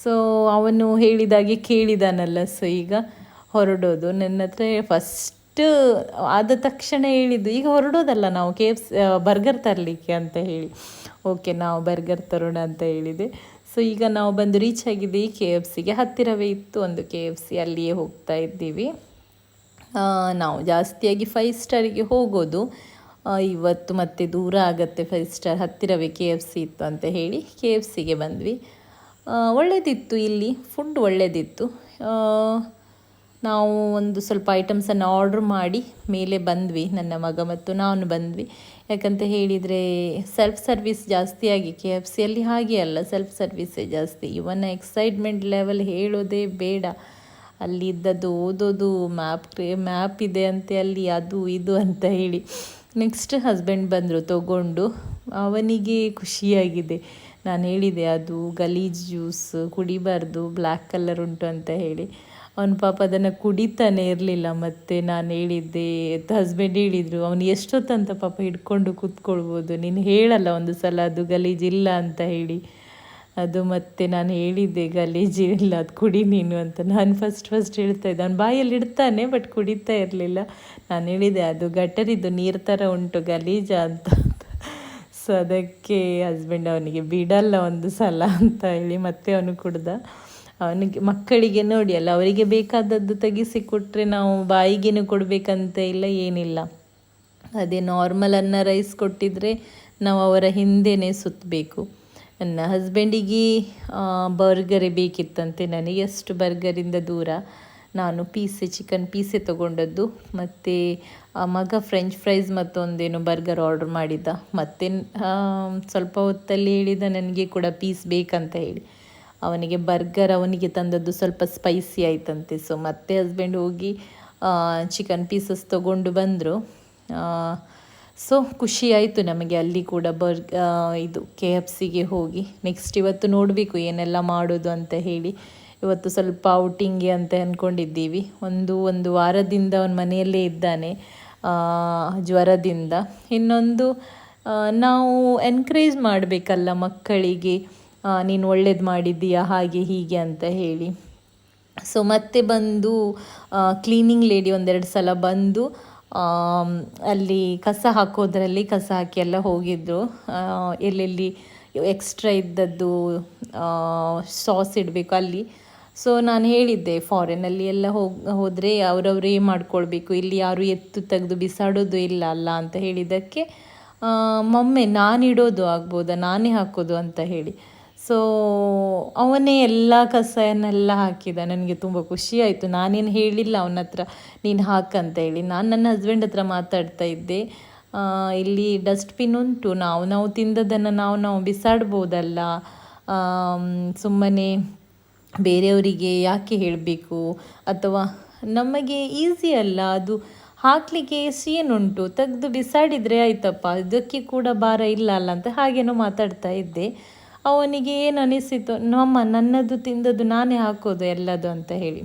ಸೊ ಅವನು ಹೇಳಿದಾಗೆ ಕೇಳಿದಾನಲ್ಲ. ಸೊ ಈಗ ಹೊರಡೋದು. ನನ್ನ ಹತ್ರ ಫಸ್ಟ್ ಆದ ತಕ್ಷಣ ಹೇಳಿದ್ದು, ಈಗ ಹೊರಡೋದಲ್ಲ ನಾವು ಬರ್ಗರ್ ತರಲಿಕ್ಕೆ ಅಂತ ಹೇಳಿ. ಓಕೆ, ನಾವು ಬರ್ಗರ್ ತರೋಣ ಅಂತ ಹೇಳಿದೆ. ಸೊ ಈಗ ನಾವು ಬಂದು ರೀಚ್ ಆಗಿದ್ದೀವಿ KFCಗೆ. ಹತ್ತಿರವೇ ಇತ್ತು ಒಂದು KFC, ಅಲ್ಲಿಯೇ ಹೋಗ್ತಾ ಇದ್ದೀವಿ. ನಾವು ಜಾಸ್ತಿಯಾಗಿ 5 ಸ್ಟಾರಿಗೆ ಹೋಗೋದು ಇವತ್ತು, ಮತ್ತು ದೂರ ಆಗುತ್ತೆ 5 ಸ್ಟಾರ್. ಹತ್ತಿರವೇ KFC ಇತ್ತು ಅಂತ ಹೇಳಿ KFCಗೆ ಬಂದ್ವಿ. ಒಳ್ಳೆಯದಿತ್ತು, ಇಲ್ಲಿ ಫುಡ್ ಒಳ್ಳೆಯದಿತ್ತು. ನಾವು ಒಂದು ಸ್ವಲ್ಪ ಐಟಮ್ಸನ್ನು ಆರ್ಡ್ರ್ ಮಾಡಿ ಮೇಲೆ ಬಂದ್ವಿ, ನನ್ನ ಮಗ ಮತ್ತು ನಾನು ಬಂದ್ವಿ. ಯಾಕಂತ ಹೇಳಿದರೆ ಸೆಲ್ಫ್ ಸರ್ವಿಸ್ ಜಾಸ್ತಿಯಾಗಿ KFCಯಲ್ಲಿ ಹಾಗೆ ಅಲ್ಲ, ಸೆಲ್ಫ್ ಸರ್ವಿಸ್ಸೇ ಜಾಸ್ತಿ. ಇವನ ಎಕ್ಸೈಟ್ಮೆಂಟ್ ಲೆವೆಲ್ ಹೇಳೋದೇ ಬೇಡ. ಅಲ್ಲಿ ಇದ್ದದ್ದು ಓದೋದು, ಮ್ಯಾಪ್ ಇದೆ ಅಂತೆ ಅಲ್ಲಿ, ಅದು ಇದು ಅಂತ ಹೇಳಿ. ನೆಕ್ಸ್ಟ್ ಹಸ್ಬೆಂಡ್ ಬಂದರು ತಗೊಂಡು. ಅವನಿಗೆ ಖುಷಿಯಾಗಿದೆ. ನಾನು ಹೇಳಿದೆ ಅದು ಗಲೀಜ್ ಜ್ಯೂಸ್ ಕುಡಿಬಾರ್ದು, ಬ್ಲ್ಯಾಕ್ ಕಲರ್ ಉಂಟು ಅಂತ ಹೇಳಿ. ಅವನು ಪಾಪ ಅದನ್ನು ಕುಡಿತಾನೆ ಇರಲಿಲ್ಲ. ಮತ್ತು ನಾನು ಹೇಳಿದ್ದೆ, ಹಸ್ಬೆಂಡ್ ಹೇಳಿದರು, ಅವನು ಎಷ್ಟೊತ್ತಂತ ಪಾಪ ಹಿಡ್ಕೊಂಡು ಕೂತ್ಕೊಳ್ಬೋದು, ನೀನು ಹೇಳಲ್ಲ ಒಂದು ಸಲ ಅದು ಗಲೀಜಿಲ್ಲ ಅಂತ ಹೇಳಿ. ಅದು ಮತ್ತು ನಾನು ಹೇಳಿದ್ದೆ ಗಲೀಜಿಲ್ಲ, ಅದು ಕುಡಿ ನೀನು ಅಂತ. ನಾನು ಫಸ್ಟ್ ಹೇಳ್ತಾ ಇದ್ದೆ, ಅವ್ನು ಬಾಯಲ್ಲಿ ಇಡ್ತಾನೆ ಬಟ್ ಕುಡಿತಾ ಇರಲಿಲ್ಲ. ನಾನು ಹೇಳಿದೆ ಅದು ಗಟರಿದ್ದು ನೀರು ಥರ ಉಂಟು, ಗಲೀಜ ಅಂತ. ಸೊ ಅದಕ್ಕೆ ಹಸ್ಬೆಂಡ್ ಅವನಿಗೆ ಬಿಡಲ್ಲ ಒಂದು ಸಲ ಅಂತ ಹೇಳಿ ಮತ್ತೆ ಅವನು ಕುಡ್ದ. ಅವನಿಗೆ ಮಕ್ಕಳಿಗೆ ನೋಡಿ ಅಲ್ಲ, ಅವರಿಗೆ ಬೇಕಾದದ್ದು ತೆಗಿಸಿ ಕೊಟ್ಟರೆ ನಾವು ಬಾಯಿಗೇನು ಕೊಡಬೇಕಂತ ಇಲ್ಲ, ಏನಿಲ್ಲ. ಅದೇ ನಾರ್ಮಲ್ ಅನ್ನ ರೈಸ್ ಕೊಟ್ಟಿದ್ದರೆ ನಾವು ಅವರ ಹಿಂದೆನೇ ಸುತ್ತಬೇಕು. ನನ್ನ ಹಸ್ಬೆಂಡಿಗೆ ಬರ್ಗರೇ ಬೇಕಿತ್ತಂತೆ, ನನಗೆ ಅಷ್ಟು ಬರ್ಗರಿಂದ ದೂರ. ನಾನು ಚಿಕನ್ ಪೀಸೆ ತೊಗೊಂಡದ್ದು. ಮತ್ತು ಮಗ ಫ್ರೆಂಚ್ ಫ್ರೈಸ್ ಮತ್ತೊಂದೇನು ಬರ್ಗರ್ ಆರ್ಡ್ರ್ ಮಾಡಿದ್ದ. ಮತ್ತು ಸ್ವಲ್ಪ ಹೊತ್ತಲ್ಲಿ ಹೇಳಿದ ನನಗೆ ಕೂಡ ಪೀಸ್ ಬೇಕಂತ ಹೇಳಿ. ಅವನಿಗೆ ಬರ್ಗರ್ ಅವನಿಗೆ ತಂದದ್ದು ಸ್ವಲ್ಪ ಸ್ಪೈಸಿ ಆಯ್ತಂತೆ. ಸೊ ಮತ್ತೆ ಹಸ್ಬೆಂಡ್ ಹೋಗಿ ಚಿಕನ್ ಪೀಸಸ್ ತೊಗೊಂಡು ಬಂದರು. ಸೊ ಖುಷಿ ಆಯಿತು ನಮಗೆ ಅಲ್ಲಿ ಕೂಡ ಇದು KFCಗೆ ಹೋಗಿ. ನೆಕ್ಸ್ಟ್ ಇವತ್ತು ನೋಡಬೇಕು ಏನೆಲ್ಲ ಮಾಡೋದು ಅಂತ ಹೇಳಿ. ಇವತ್ತು ಸ್ವಲ್ಪ ಔಟಿಂಗ್ಗೆ ಅಂತ ಅಂದ್ಕೊಂಡಿದ್ದೀವಿ. ಒಂದು ವಾರದಿಂದ ಅವನ ಮನೆಯಲ್ಲೇ ಇದ್ದಾನೆ ಜ್ವರದಿಂದ. ಇನ್ನೊಂದು ನಾವು ಎನ್ಕರೇಜ್ ಮಾಡಬೇಕಲ್ಲ ಮಕ್ಕಳಿಗೆ, ನೀನು ಒಳ್ಳೇದು ಮಾಡಿದ್ದೀಯಾ ಹಾಗೆ ಹೀಗೆ ಅಂತ ಹೇಳಿ. ಸೊ ಮತ್ತೆ ಬಂದು ಕ್ಲೀನಿಂಗ್ ಲೇಡಿ ಒಂದೆರಡು ಸಲ ಬಂದು ಅಲ್ಲಿ ಕಸ ಹಾಕೋದ್ರಲ್ಲಿ ಕಸ ಹಾಕಿ ಎಲ್ಲ ಹೋಗಿದ್ದರು. ಎಲ್ಲೆಲ್ಲಿ ಎಕ್ಸ್ಟ್ರಾ ಇದ್ದದ್ದು ಸಾಸ್ ಇಡಬೇಕು ಅಲ್ಲಿ. ಸೊ ನಾನು ಹೇಳಿದ್ದೆ ಫಾರಿನಲ್ಲಿ ಎಲ್ಲ ಹೋದರೆ ಅವರವರೇ ಮಾಡ್ಕೊಳ್ಬೇಕು, ಇಲ್ಲಿ ಯಾರು ಎತ್ತು ತೆಗೆದು ಬಿಸಾಡೋದು ಇಲ್ಲ ಅಲ್ಲ ಅಂತ ಹೇಳಿದ್ದಕ್ಕೆ ಮಮ್ಮಿ ನಾನಿಡೋದು ಆಗ್ಬೋದಾ, ನಾನೇ ಹಾಕೋದು ಅಂತ ಹೇಳಿ. ಸೊ ಅವನೇ ಎಲ್ಲ ಕಸವನ್ನೆಲ್ಲ ಹಾಕಿದ. ನನಗೆ ತುಂಬ ಖುಷಿ ಆಯಿತು. ನಾನೇನು ಹೇಳಿಲ್ಲ ಅವನ ಹತ್ರ ನೀನು ಹಾಕಂತ ಹೇಳಿ. ನಾನು ನನ್ನ ಹಸ್ಬೆಂಡ್ ಹತ್ರ ಮಾತಾಡ್ತಾ ಇದ್ದೆ, ಇಲ್ಲಿ ಡಸ್ಟ್ಬಿನ್ ಉಂಟು, ನಾವು ತಿಂದದನ್ನು ನಾವು ಬಿಸಾಡ್ಬೋದಲ್ಲ, ಸುಮ್ಮನೆ ಬೇರೆಯವರಿಗೆ ಯಾಕೆ ಹೇಳಬೇಕು, ಅಥವಾ ನಮಗೆ ಈಸಿ ಅಲ್ಲ ಅದು ಹಾಕಲಿಕ್ಕೆ ಏನುಂಟು, ತೆಗೆದು ಬಿಸಾಡಿದರೆ ಆಯ್ತಪ್ಪ, ಇದಕ್ಕೆ ಕೂಡ ಭಾರ ಇಲ್ಲ ಅಲ್ಲ ಅಂತ ಹಾಗೇನೋ ಮಾತಾಡ್ತಾ ಇದ್ದೆ. ಅವನಿಗೆ ಏನು ಅನಿಸಿತು, ನನ್ನದು ತಿಂದದ್ದು ನಾನೇ ಹಾಕೋದು ಎಲ್ಲದು ಅಂತ ಹೇಳಿ.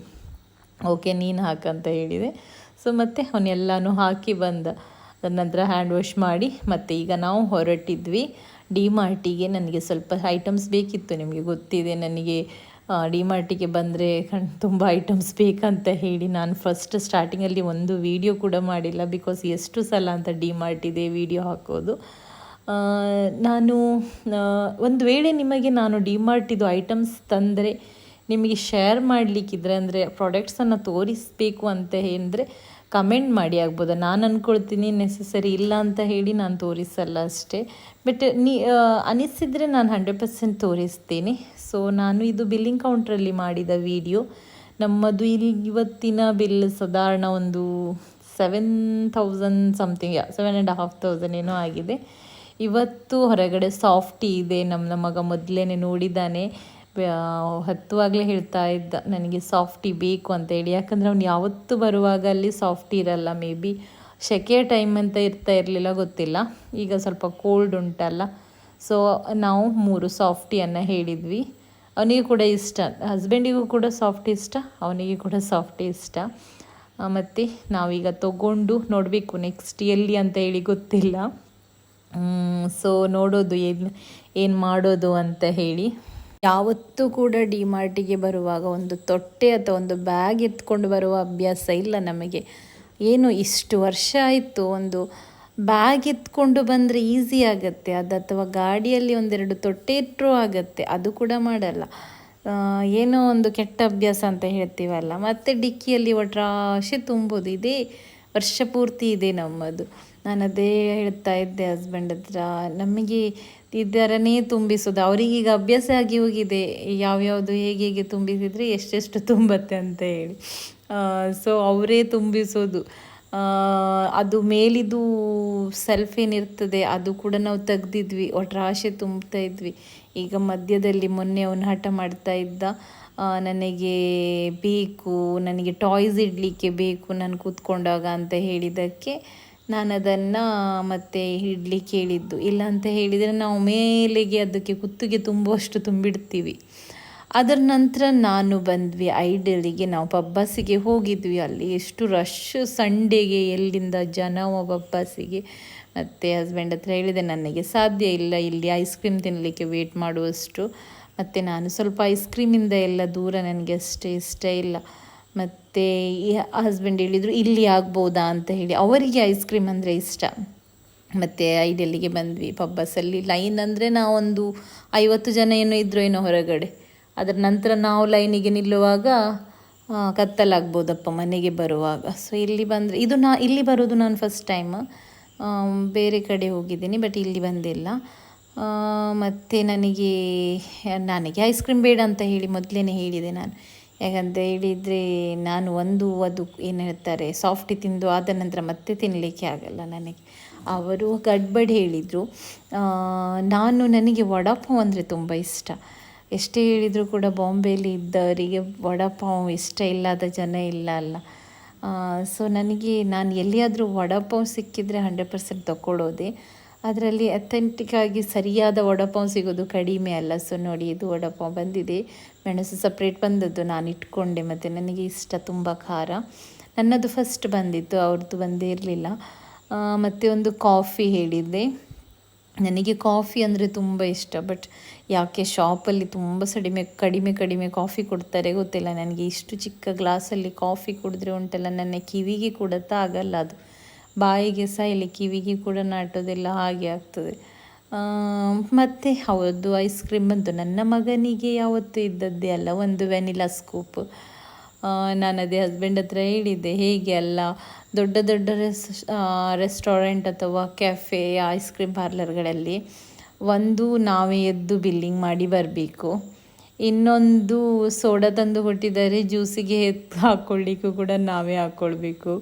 ಓಕೆ ನೀನು ಹಾಕಂತ ಹೇಳಿದೆ. ಸೊ ಮತ್ತೆ ಅವನೆಲ್ಲನೂ ಹಾಕಿ ಬಂದ. ಅದರ ನಂತರ ಹ್ಯಾಂಡ್ ವಾಶ್ ಮಾಡಿ ಮತ್ತು ಈಗ ನಾವು ಹೊರಟಿದ್ವಿ ಡಿಮಾರ್ಟಿಗೆ. ನನಗೆ ಸ್ವಲ್ಪ ಐಟಮ್ಸ್ ಬೇಕಿತ್ತು. ನಿಮಗೆ ಗೊತ್ತಿದೆ ನನಗೆ ಡಿಮಾರ್ಟಿಗೆ ಬಂದರೆ ತುಂಬ ಐಟಮ್ಸ್ ಬೇಕಂತ ಹೇಳಿ. ನಾನು ಸ್ಟಾರ್ಟಿಂಗಲ್ಲಿ ಒಂದು ವೀಡಿಯೋ ಕೂಡ ಮಾಡಿಲ್ಲ, ಬಿಕಾಸ್ ಎಷ್ಟು ಸಲ ಅಂತ ಡಿಮಾರ್ಟಿದೆ ವೀಡಿಯೋ ಹಾಕೋದು. ನಾನು ಒಂದು ವೇಳೆ ನಿಮಗೆ ನಾನು ಡಿಮಾರ್ಟಿದು ಐಟಮ್ಸ್ ತಂದರೆ ನಿಮಗೆ ಶೇರ್ ಮಾಡಲಿಕ್ಕಿದ್ರೆ, ಅಂದರೆ ಪ್ರಾಡಕ್ಟ್ಸನ್ನು ತೋರಿಸಬೇಕು ಅಂತ ಹೇಳಿದ್ರೆ ಕಮೆಂಟ್ ಮಾಡಿ ಆಗ್ಬೋದಾ. ನಾನು ಅಂದ್ಕೊಳ್ತೀನಿ ನೆಸಸರಿ ಇಲ್ಲ ಅಂತ ಹೇಳಿ ನಾನು ತೋರಿಸಲ್ಲ ಅಷ್ಟೇ. ಬಟ್ ಅನಿಸಿದರೆ ನಾನು 100% ತೋರಿಸ್ತೀನಿ. ಸೊ ನಾನು ಇದು ಬಿಲ್ಲಿಂಗ್ ಕೌಂಟ್ರಲ್ಲಿ ಮಾಡಿದ ವಿಡಿಯೋ. ನಮ್ಮದು ಇಲ್ಲಿ ಇವತ್ತಿನ ಬಿಲ್ ಸಾಧಾರಣ ಒಂದು 7,000 ಸಮಥಿಂಗ್, 7,500 ಏನೋ ಆಗಿದೆ. ಇವತ್ತು ಹೊರಗಡೆ ಸಾಫ್ಟಿ ಇದೆ. ನಮ್ಮ ಮಗ ಮೊದಲೇ ನೋಡಿದ್ದಾನೆ, ಹತ್ತುವಾಗಲೇ ಹೇಳ್ತಾ ಇದ್ದ ನನಗೆ ಸಾಫ್ಟಿ ಬೇಕು ಅಂತ ಹೇಳಿ. ಯಾಕಂದರೆ ಅವ್ನು ಯಾವತ್ತೂ ಬರುವಾಗ ಅಲ್ಲಿ ಸಾಫ್ಟಿ ಇರಲ್ಲ. ಮೇ ಬಿ ಸೆಕೆಯ ಟೈಮ್ ಅಂತ ಇರಲಿಲ್ಲ, ಗೊತ್ತಿಲ್ಲ. ಈಗ ಸ್ವಲ್ಪ ಕೋಲ್ಡ್ ಉಂಟಲ್ಲ, ಸೊ ನಾವು 3 ಸಾಫ್ಟಿಯನ್ನು ಹೇಳಿದ್ವಿ. ಅವನಿಗೆ ಕೂಡ ಇಷ್ಟ, ಹಸ್ಬೆಂಡಿಗೂ ಕೂಡ ಸಾಫ್ಟ್ ಇಷ್ಟ, ಅವನಿಗೆ ಕೂಡ ಸಾಫ್ಟ್ ಇಷ್ಟ. ಮತ್ತು ನಾವೀಗ ತಗೊಂಡು ನೋಡಬೇಕು ನೆಕ್ಸ್ಟ್ ಎಲ್ಲಿ ಅಂತ ಹೇಳಿ ಗೊತ್ತಿಲ್ಲ. ಸೊ ನೋಡೋದು ಏನು ಮಾಡೋದು ಅಂತ ಹೇಳಿ. ಯಾವತ್ತೂ ಕೂಡ ಡಿಮಾರ್ಟಿಗೆ ಬರುವಾಗ ಒಂದು ತೊಟ್ಟೆ ಅಥವಾ ಒಂದು ಬ್ಯಾಗ್ ಎತ್ಕೊಂಡು ಬರುವ ಅಭ್ಯಾಸ ಇಲ್ಲ ನಮಗೆ. ಏನು ಇಷ್ಟು ವರ್ಷ ಆಯಿತು, ಒಂದು ಬ್ಯಾಗ್ ಎತ್ಕೊಂಡು ಬಂದರೆ ಈಸಿ ಆಗುತ್ತೆ ಅದು, ಅಥವಾ ಗಾಡಿಯಲ್ಲಿ ಒಂದೆರಡು ತೊಟ್ಟೆ ಇಟ್ಟರೂ ಆಗುತ್ತೆ, ಅದು ಕೂಡ ಮಾಡಲ್ಲ. ಏನೋ ಒಂದು ಕೆಟ್ಟ ಅಭ್ಯಾಸ ಅಂತ ಹೇಳ್ತೀವಲ್ಲ. ಮತ್ತು ಡಿಕ್ಕಿಯಲ್ಲಿ ಒಟ್ರಾಶೆ ತುಂಬೋದು, ಇದೇ ವರ್ಷ ಪೂರ್ತಿ ಇದೆ ನಮ್ಮದು. ನಾನು ಅದೇ ಹೇಳ್ತಾ ಇದ್ದೆ ಹಸ್ಬೆಂಡ್ ಹತ್ರ, ನಮಗೆ ಇದರನೇ ತುಂಬಿಸೋದು. ಅವರಿಗೀಗ ಅಭ್ಯಾಸ ಆಗಿ ಹೋಗಿದೆ, ಯಾವ್ಯಾವುದು ಹೇಗೆ ತುಂಬಿಸಿದರೆ ಎಷ್ಟೆಷ್ಟು ತುಂಬತ್ತೆ ಅಂತ ಹೇಳಿ. ಸೊ ಅವರೇ ತುಂಬಿಸೋದು. ಅದು ಮೇಲಿದು ಸೆಲ್ಫ್ ಏನಿರ್ತದೆ ಅದು ಕೂಡ ನಾವು ತೆಗ್ದಿದ್ವಿ, ಒಟ್ರಾಶೆ ತುಂಬ್ತಾ ಇದ್ವಿ. ಈಗ ಮಧ್ಯದಲ್ಲಿ ಮೊನ್ನೆ ಅವನು ಹಠ ಮಾಡ್ತಾ ಇದ್ದ, ನನಗೆ ಬೇಕು, ನನಗೆ ಟಾಯ್ಸ್ ಇಡಲಿಕ್ಕೆ ಬೇಕು ನಾನು ಕೂತ್ಕೊಂಡಾಗ ಅಂತ ಹೇಳಿದ್ದಕ್ಕೆ ನಾನು ಅದನ್ನು ಮತ್ತೆ ಇಡ್ಲಿಕ್ಕೆ ಹೇಳಿದ್ದು. ಇಲ್ಲ ಅಂತ ಹೇಳಿದರೆ ನಾವು ಮೇಲೆಗೆ ಅದಕ್ಕೆ ಕುತ್ತಿಗೆ ತುಂಬುವಷ್ಟು ತುಂಬಿಡ್ತೀವಿ. ಅದರ ನಂತರ ನಾನು ಬಂದ್ವಿ ಐಡಲಿಗೆ. ನಾವು ಪಬ್ಬಸಿಗೆ ಹೋಗಿದ್ವಿ. ಅಲ್ಲಿ ಎಷ್ಟು ರಶ್ ಸಂಡೇಗೆ, ಎಲ್ಲಿಂದ ಜನ ಪಬ್ಬಸಿಗೆ. ಮತ್ತು ಹಸ್ಬೆಂಡ್ ಹತ್ರ ಹೇಳಿದೆ ನನಗೆ ಸಾಧ್ಯ ಇಲ್ಲ ಇಲ್ಲಿ ಐಸ್ ಕ್ರೀಮ್ ತಿನ್ನಲಿಕ್ಕೆ ವೇಟ್ ಮಾಡುವಷ್ಟು. ಮತ್ತು ನಾನು ಸ್ವಲ್ಪ ಐಸ್ ಕ್ರೀಮಿಂದ ಎಲ್ಲ ದೂರ, ನನಗೆ ಅಷ್ಟೇ ಇಷ್ಟ ಇಲ್ಲ. ಮತ್ತು ಈ ಹಸ್ಬೆಂಡ್ ಹೇಳಿದರು ಇಲ್ಲಿ ಆಗ್ಬೋದಾ ಅಂತ ಹೇಳಿ, ಅವರಿಗೆ ಐಸ್ ಕ್ರೀಮ್ ಅಂದರೆ ಇಷ್ಟ. ಮತ್ತು ಐಡಲ್ಲಿಗೆ ಬಂದ್ವಿ. ಪಬ್ಬಸಲ್ಲಿ ಲೈನ್ ಅಂದರೆ ನಾವೊಂದು 50 ಜನ ಏನೋ ಹೊರಗಡೆ. ಅದರ ನಂತರ ನಾವು ಲೈನಿಗೆ ನಿಲ್ಲುವಾಗ ಕತ್ತಲಾಗ್ಬೋದಪ್ಪ ಮನೆಗೆ ಬರುವಾಗ. ಸೊ ಇಲ್ಲಿ ಬಂದರೆ ಇಲ್ಲಿ ಬರೋದು ನಾನು ಫಸ್ಟ್ ಟೈಮ್, ಬೇರೆ ಕಡೆ ಹೋಗಿದ್ದೀನಿ ಬಟ್ ಇಲ್ಲಿ ಬಂದಿಲ್ಲ. ಮತ್ತು ನನಗೆ ಐಸ್ ಕ್ರೀಮ್ ಬೇಡ ಅಂತ ಹೇಳಿ ಮೊದಲೇ ಹೇಳಿದೆ ನಾನು. ಯಾಕಂತ ಹೇಳಿದರೆ ನಾನು ಅದು ಏನು ಹೇಳ್ತಾರೆ ಸಾಫ್ಟಿ ತಿಂದು ಆದ ನಂತರ ಮತ್ತೆ ತಿನ್ನಲಿಕ್ಕೆ ಆಗಲ್ಲ ನನಗೆ. ಅವರು ಗಡ್ಬಡಿ ಹೇಳಿದರು. ನನಗೆ ವಡಾಪಾವ್ ಅಂದರೆ ತುಂಬ ಇಷ್ಟ. ಎಷ್ಟೇ ಹೇಳಿದರೂ ಕೂಡ ಬಾಂಬೆಯಲ್ಲಿ ಇದ್ದವರಿಗೆ ವಡಾಪಾವ್ ಇಷ್ಟ ಇಲ್ಲದ ಜನ ಇಲ್ಲ ಅಲ್ಲ. ಸೊ ನನಗೆ ನಾನು ಎಲ್ಲಿಯಾದರೂ ವಡಾಪಾವ್ ಸಿಕ್ಕಿದರೆ 100% ತಗೊಳ್ಳೋದೆ. ಅದರಲ್ಲಿ ಅಥೆಂಟಿಕ್ಕಾಗಿ ಸರಿಯಾದ ವಡಾಪಾವ್ ಸಿಗೋದು ಕಡಿಮೆ ಅಲ್ಲ. ಸೊ ನೋಡಿ, ಇದು ವಡಾಪಾವ್ ಬಂದಿದೆ, ಮೆಣಸು ಸಪ್ರೇಟ್ ಬಂದದ್ದು ನಾನು ಇಟ್ಕೊಂಡೆ. ಮತ್ತು ನನಗೆ ಇಷ್ಟ ತುಂಬ ಖಾರ. ನನ್ನದು ಫಸ್ಟ್ ಬಂದಿತ್ತು, ಅವ್ರದ್ದು ಬಂದೇ ಇರಲಿಲ್ಲ. ಮತ್ತು ಒಂದು ಕಾಫಿ ಹೇಳಿದ್ದೆ. ನನಗೆ ಕಾಫಿ ಅಂದರೆ ತುಂಬ ಇಷ್ಟ, ಬಟ್ ಯಾಕೆ ಶಾಪಲ್ಲಿ ತುಂಬ ಕಡಿಮೆ ಕಾಫಿ ಕೊಡ್ತಾರೆ ಗೊತ್ತಿಲ್ಲ. ನನಗೆ ಇಷ್ಟು ಚಿಕ್ಕ ಗ್ಲಾಸಲ್ಲಿ ಕಾಫಿ ಕುಡಿದ್ರೆ ಉಂಟಲ್ಲ, ನನ್ನ ಕಿವಿಗೆ ಕೂಡ ಆಗಲ್ಲ ಅದು. ಬಾಯಿಗೆ ಸಹ ಇಲ್ಲಿ ಕಿವಿಗೆ ಕೂಡ ನಾಟೋದೆಲ್ಲ ಹಾಗೆ ಆಗ್ತದೆ. ಮತ್ತು ಹೌದು, ಐಸ್ ಕ್ರೀಮ್ ಬಂತು. ನನ್ನ ಮಗನಿಗೆ ಯಾವತ್ತೂ ಇದ್ದದ್ದೇ ಅಲ್ಲ ಒಂದು ವೆನಿಲಾ ಸ್ಕೂಪ್. ನಾನು ಅದೇ ಹಸ್ಬೆಂಡ್ ಹತ್ರ ಹೇಳಿದ್ದೆ, ಹೇಗೆ ಅಲ್ಲ ದೊಡ್ಡ ರೆಸ್ಟೋರೆಂಟ್ ಅಥವಾ ಕೆಫೆ ಐಸ್ ಕ್ರೀಮ್ ಪಾರ್ಲರ್ಗಳಲ್ಲಿ ಒಂದು ನಾವೇ ಎದ್ದು ಬಿಲ್ಲಿಂಗ್ ಮಾಡಿ ಬರಬೇಕು, ಇನ್ನೊಂದು ಸೋಡಾ ತಂದು ಕೊಟ್ಟಿದ್ದಾರೆ, ಜ್ಯೂಸಿಗೆ ಹಾಕ್ಕೊಳ್ಳಿಕ್ಕೂ ಕೂಡ ನಾವೇ ಹಾಕ್ಕೊಳ್ಬೇಕು.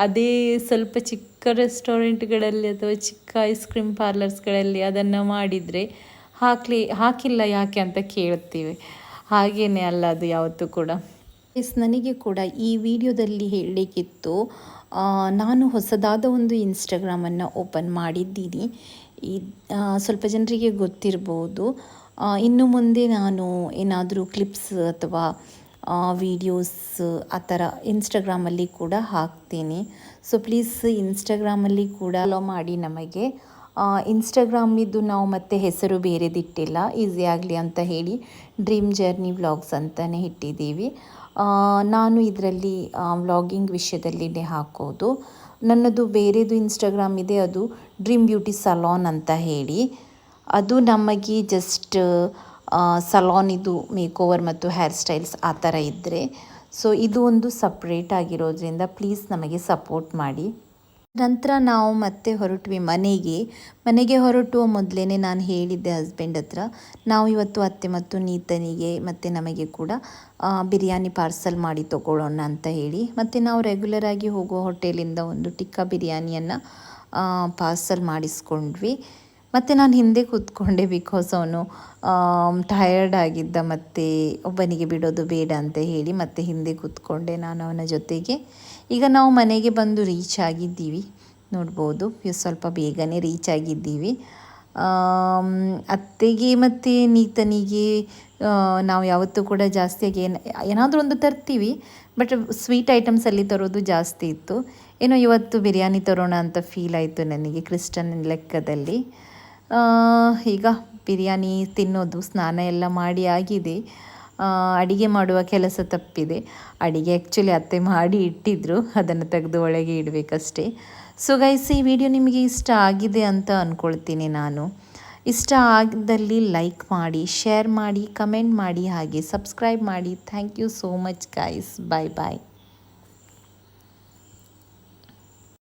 ಅದೇ ಸ್ವಲ್ಪ ಚಿಕ್ಕ ರೆಸ್ಟೋರೆಂಟ್ಗಳಲ್ಲಿ ಅಥವಾ ಚಿಕ್ಕ ಐಸ್ ಕ್ರೀಮ್ ಪಾರ್ಲರ್ಸ್ಗಳಲ್ಲಿ ಅದನ್ನು ಮಾಡಿದರೆ ಹಾಕಿಲ್ಲ ಯಾಕೆ ಅಂತ ಕೇಳ್ತೀವಿ. ಹಾಗೇ ಅಲ್ಲ ಅದು ಯಾವತ್ತೂ ಕೂಡ. ನನಗೆ ಕೂಡ ಈ ವಿಡಿಯೋದಲ್ಲಿ ಹೇಳಲಿಕ್ಕಿತ್ತು, ನಾನು ಹೊಸದಾದ ಒಂದು ಇನ್ಸ್ಟಾಗ್ರಾಮನ್ನು ಓಪನ್ ಮಾಡಿದ್ದೀನಿ. ಸ್ವಲ್ಪ ಜನರಿಗೆ ಗೊತ್ತಿರ್ಬೋದು. ಇನ್ನು ಮುಂದೆ ನಾನು ಏನಾದರೂ ಕ್ಲಿಪ್ಸ್ ಅಥವಾ ವಿಡಿಯೋಸ್ ಆ ಥರ ಇನ್ಸ್ಟಾಗ್ರಾಮಲ್ಲಿ ಕೂಡ ಹಾಕ್ತೀನಿ. ಸೊ ಪ್ಲೀಸ್ ಇನ್ಸ್ಟಾಗ್ರಾಮಲ್ಲಿ ಕೂಡ ಫಾಲೋ ಮಾಡಿ. ನಮಗೆ ಇನ್ಸ್ಟಾಗ್ರಾಮಿದ್ದು ನಾವು ಮತ್ತೆ ಹೆಸರು ಬೇರೆದಿಟ್ಟಿಲ್ಲ, ಈಸಿ ಆಗಲಿ ಅಂತ ಹೇಳಿ ಡ್ರೀಮ್ ಜರ್ನಿ ವ್ಲಾಗ್ಸ್ ಅಂತಲೇ ಇಟ್ಟಿದ್ದೀವಿ. ನಾನು ಇದರಲ್ಲಿ ವ್ಲಾಗಿಂಗ್ ವಿಷಯದಲ್ಲಿನೇ ಹಾಕೋದು. ನನ್ನದು ಬೇರೆದು ಇನ್ಸ್ಟಾಗ್ರಾಮ್ ಇದೆ, ಅದು ಡ್ರೀಮ್ ಬ್ಯೂಟಿ ಸಲಾನ್ ಅಂತ ಹೇಳಿ. ಅದು ನಮಗೆ ಜಸ್ಟ್ ಸಲಾನಿದು ಮೇಕೋವರ್ ಮತ್ತು ಹೇರ್ ಸ್ಟೈಲ್ಸ್ ಆ ಥರ ಇದ್ದರೆ. ಸೊ ಇದು ಒಂದು ಸಪ್ರೇಟ್ ಆಗಿರೋದ್ರಿಂದ ಪ್ಲೀಸ್ ನಮಗೆ ಸಪೋರ್ಟ್ ಮಾಡಿ. ನಂತರ ನಾವು ಮತ್ತೆ ಹೊರಟ್ವಿ ಮನೆಗೆ ಹೊರಟುವ ಮೊದಲೇ ನಾನು ಹೇಳಿದ್ದೆ ಹಸ್ಬೆಂಡ್ ಹತ್ರ, ನಾವು ಇವತ್ತು ಅತ್ತೆ ಮತ್ತು ನೀತನಿಗೆ ಮತ್ತು ನಮಗೆ ಕೂಡ ಬಿರಿಯಾನಿ ಪಾರ್ಸಲ್ ಮಾಡಿ ತೊಗೊಳ್ಳೋಣ ಅಂತ ಹೇಳಿ. ಮತ್ತು ನಾವು ರೆಗ್ಯುಲರಾಗಿ ಹೋಗುವ ಹೋಟೆಲಿಂದ ಒಂದು ಟಿಕ್ಕಾ ಬಿರಿಯಾನಿಯನ್ನು ಪಾರ್ಸಲ್ ಮಾಡಿಸ್ಕೊಂಡ್ವಿ. ಮತ್ತು ನಾನು ಹಿಂದೆ ಕೂತ್ಕೊಂಡೆ, ಬಿಕಾಸ್ ಅವನು ಟಯರ್ಡ್ ಆಗಿದ್ದ, ಮತ್ತು ಒಬ್ಬನಿಗೆ ಬಿಡೋದು ಬೇಡ ಅಂತ ಹೇಳಿ ಮತ್ತೆ ಹಿಂದೆ ಕೂತ್ಕೊಂಡೆ ನಾನು ಅವನ ಜೊತೆಗೆ. ಈಗ ನಾವು ಮನೆಗೆ ಬಂದು ರೀಚ್ ಆಗಿದ್ದೀವಿ, ನೋಡ್ಬೋದು, ಸ್ವಲ್ಪ ಬೇಗನೆ ರೀಚ್ ಆಗಿದ್ದೀವಿ. ಅತ್ತೆಗೆ ಮತ್ತು ನೀತನಿಗೆ ನಾವು ಯಾವತ್ತೂ ಕೂಡ ಜಾಸ್ತಿಯಾಗಿ ಏನಾದರೂ ಒಂದು ತರ್ತೀವಿ, ಬಟ್ ಸ್ವೀಟ್ ಐಟಮ್ಸಲ್ಲಿ ತರೋದು ಜಾಸ್ತಿ ಇತ್ತು. ಏನೋ ಇವತ್ತು ಬಿರಿಯಾನಿ ತರೋಣ ಅಂತ ಫೀಲ್ ಆಯಿತು ನನಗೆ, ಕ್ರಿಶ್ಚನ್ ಲೆಕ್ಕದಲ್ಲಿ. ಈಗ ಬಿರಿಯಾನಿ ತಿನ್ನೋದು, ಸ್ನಾನ ಎಲ್ಲ ಮಾಡಿ ಆಗಿದೆ. ಅಡಿಗೆ ಮಾಡುವ ಕೆಲಸ ತಪ್ಪಿದೆ. ಅಡಿಗೆ ಆ್ಯಕ್ಚುಲಿ ಅತ್ತೆ ಮಾಡಿ ಇಟ್ಟಿದ್ರು, ಅದನ್ನು ತೆಗೆದು ಒಳಗೆ ಇಡಬೇಕಷ್ಟೇ. ಸೊ ಗೈಸ್, ಈ ವಿಡಿಯೋ ನಿಮಗೆ ಇಷ್ಟ ಆಗಿದೆ ಅಂತ ಅಂದ್ಕೊಳ್ತೀನಿ ನಾನು. ಇಷ್ಟ ಆಗಿದ್ದಲ್ಲಿ ಲೈಕ್ ಮಾಡಿ, ಶೇರ್ ಮಾಡಿ, ಕಮೆಂಟ್ ಮಾಡಿ, ಹಾಗೆ ಸಬ್ಸ್ಕ್ರೈಬ್ ಮಾಡಿ. Thank you so much guys. Bye bye.